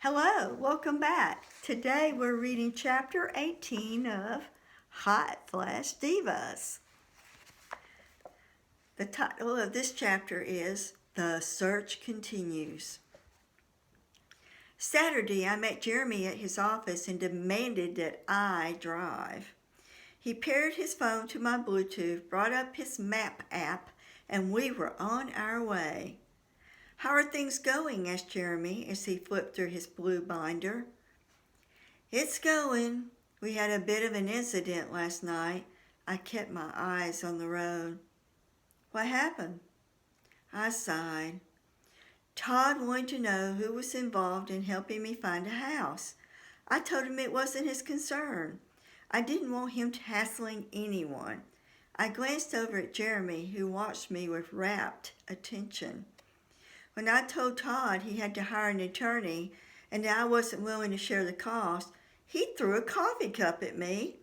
Hello, welcome back. Today we're reading chapter 18 of Hot Flash Divas. The title of this chapter is The Search Continues. Saturday, I met Jeremy at his office and demanded that I drive. He paired his phone to my Bluetooth, brought up his map app, and we were on our way. "How are things going?" asked Jeremy as he flipped through his blue binder. "It's going. We had a bit of an incident last night." I kept my eyes on the road. "What happened?" I sighed. "Todd wanted to know who was involved in helping me find a house. I told him it wasn't his concern. I didn't want him hassling anyone." I glanced over at Jeremy, who watched me with rapt attention. "When I told Todd he had to hire an attorney and that I wasn't willing to share the cost, he threw a coffee cup at me."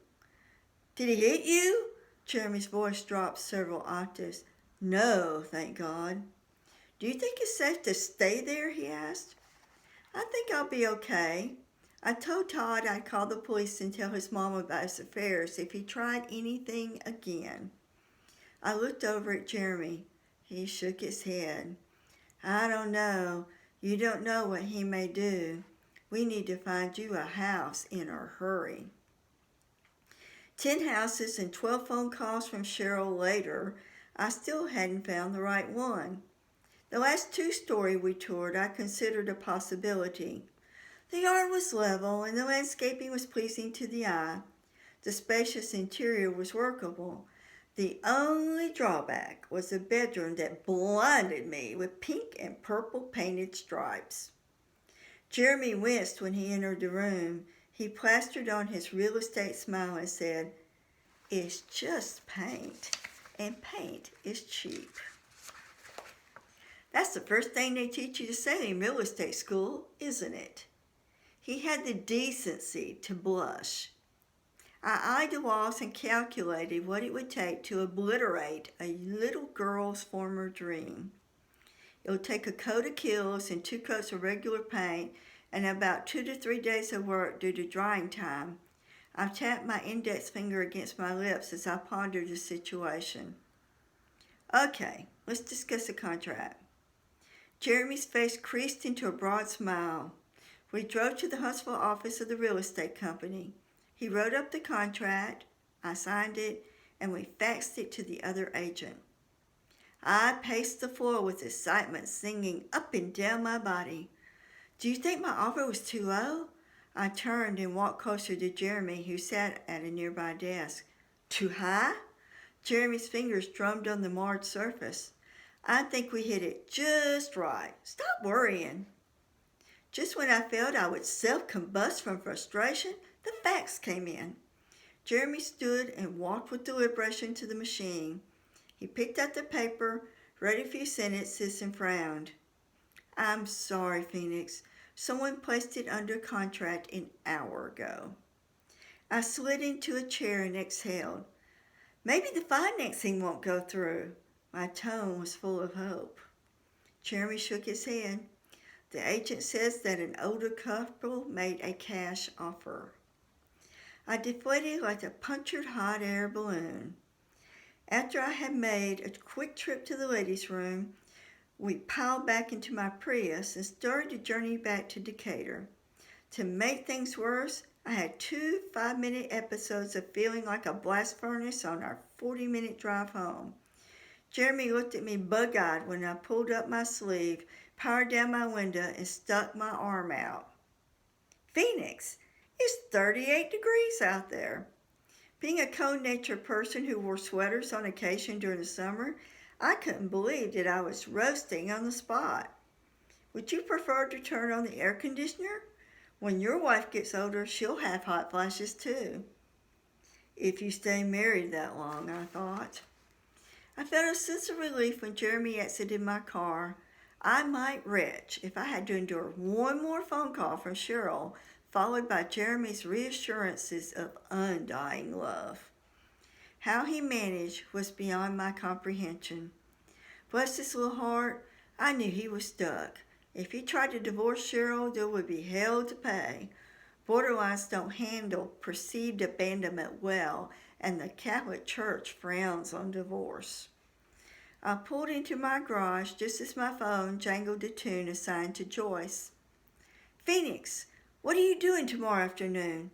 "Did he hit you?" Jeremy's voice dropped several octaves. "No, thank God." "Do you think it's safe to stay there?" he asked. "I think I'll be okay. I told Todd I'd call the police and tell his mom about his affairs if he tried anything again." I looked over at Jeremy. He shook his head. "I don't know. You don't know what he may do. We need to find you a house in a hurry." 10 houses and 12 phone calls from Cheryl later, I still hadn't found the right one. The last two-story we toured I considered a possibility. The yard was level and the landscaping was pleasing to the eye. The spacious interior was workable. The only drawback was a bedroom that blinded me with pink and purple painted stripes. Jeremy winced when he entered the room. He plastered on his real estate smile and said, "It's just paint, and paint is cheap." That's the first thing they teach you to say in real estate school, isn't it? He had the decency to blush. I eyed the walls and calculated what it would take to obliterate a little girl's former dream. It would take a coat of Kills and 2 coats of regular paint and about 2 to 3 days of work due to drying time. I tapped my index finger against my lips as I pondered the situation. "Okay, let's discuss the contract." Jeremy's face creased into a broad smile. We drove to the Huntsville office of the real estate company. He wrote up the contract, I signed it, and we faxed it to the other agent. I paced the floor with excitement singing up and down my body. "Do you think my offer was too low?" I turned and walked closer to Jeremy, who sat at a nearby desk. "Too high?" Jeremy's fingers drummed on the marred surface. "I think we hit it just right. Stop worrying." Just when I felt I would self-combust from frustration, the fax came in. Jeremy stood and walked with deliberation to the machine. He picked up the paper, read a few sentences, and frowned. "I'm sorry, Phoenix. Someone placed it under contract an hour ago." I slid into a chair and exhaled. "Maybe the financing won't go through." My tone was full of hope. Jeremy shook his head. "The agent says that an older couple made a cash offer." I deflated like a punctured hot air balloon. After I had made a quick trip to the ladies' room, we piled back into my Prius and started the journey back to Decatur. To make things worse, I had 2 5-minute episodes of feeling like a blast furnace on our 40-minute drive home. Jeremy looked at me bug-eyed when I pulled up my sleeve, powered down my window, and stuck my arm out. "Phoenix, it's 38 degrees out there." Being a cold-natured person who wore sweaters on occasion during the summer, I couldn't believe that I was roasting on the spot. "Would you prefer to turn on the air conditioner? When your wife gets older, she'll have hot flashes too." "If you stay married that long," I thought. I felt a sense of relief when Jeremy exited my car. I might retch if I had to endure one more phone call from Cheryl, followed by Jeremy's reassurances of undying love. How he managed was beyond my comprehension. Bless his little heart, I knew he was stuck. If you tried to divorce Cheryl, there would be hell to pay. Borderlines don't handle perceived abandonment well, and the Catholic Church frowns on divorce. I pulled into my garage just as my phone jangled a tune assigned to Joyce. Phoenix, what are you doing tomorrow afternoon?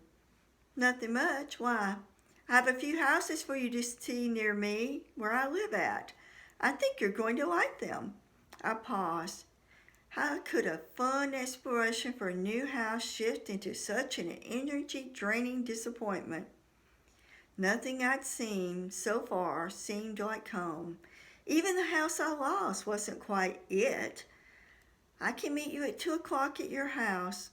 Nothing much. Why? I have a few houses for you to see near me where I live at. I think you're going to like them. I paused. How could a fun exploration for a new house shift into such an energy-draining disappointment? Nothing I'd seen so far seemed like home. Even the house I lost wasn't quite it. I can meet you at 2 o'clock at your house.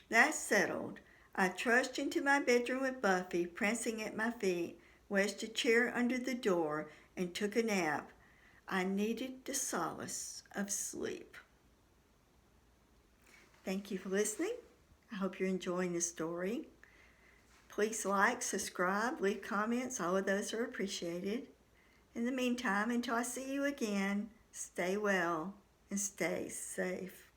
That's settled. I trudged into my bedroom with Buffy prancing at my feet, wedged a chair under the door, and took a nap. I needed the solace of sleep. Thank you for listening. I hope you're enjoying the story. Please like, subscribe, leave comments. All of those are appreciated. In the meantime, until I see you again, stay well and stay safe.